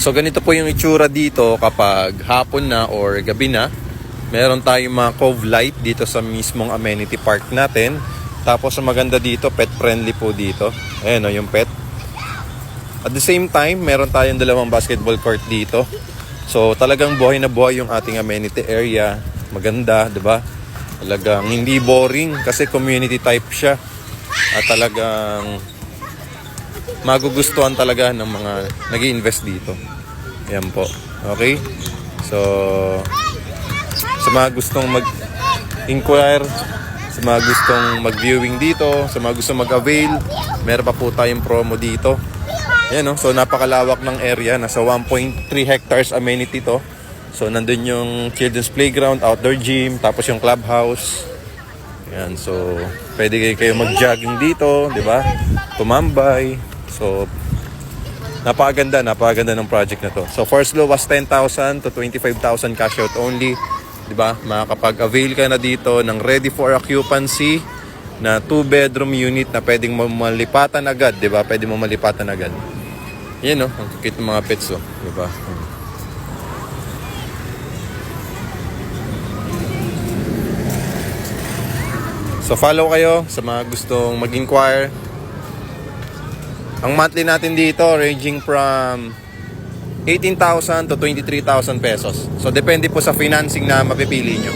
So ganito po yung itsura dito kapag hapon na or gabi na. Meron tayong mga cove light dito sa mismong amenity park natin. Tapos ang maganda dito, pet friendly po dito. Ayan o, yung pet. At the same time, meron tayong dalawang basketball court dito. So talagang buhay na buhay yung ating amenity area. Maganda, 'di ba? Talagang hindi boring kasi community type siya. At talagang magugustuhan talaga ng mga nag-i-invest dito. Ayan po. Okay? So, sa mga gustong mag-inquire, sa mga gustong mag-viewing dito, sa mga gustong mag-avail, meron pa po tayong promo dito. Ayan, no? So, napakalawak ng area. Nasa 1.3 hectares amenity to. So, nandun yung children's playground, outdoor gym, tapos yung clubhouse. Ayan, so, pwede kayo mag-jogging dito, di ba? Tumambay. So, napakaganda ng project na to. So, first low was 10,000 to 25,000 cash out only. Di ba? Makakapag-avail ka na dito ng ready for occupancy na 2-bedroom unit na pwedeng malipatan agad, di ba? Pwede mo malipatan agad. Yan, no? Ang cute ng mga pets, oh. Di ba? So, follow kayo sa mga gustong mag-inquire. Ang monthly natin dito ranging from 18,000 to 23,000 pesos. So depende po sa financing na mapipili nyo.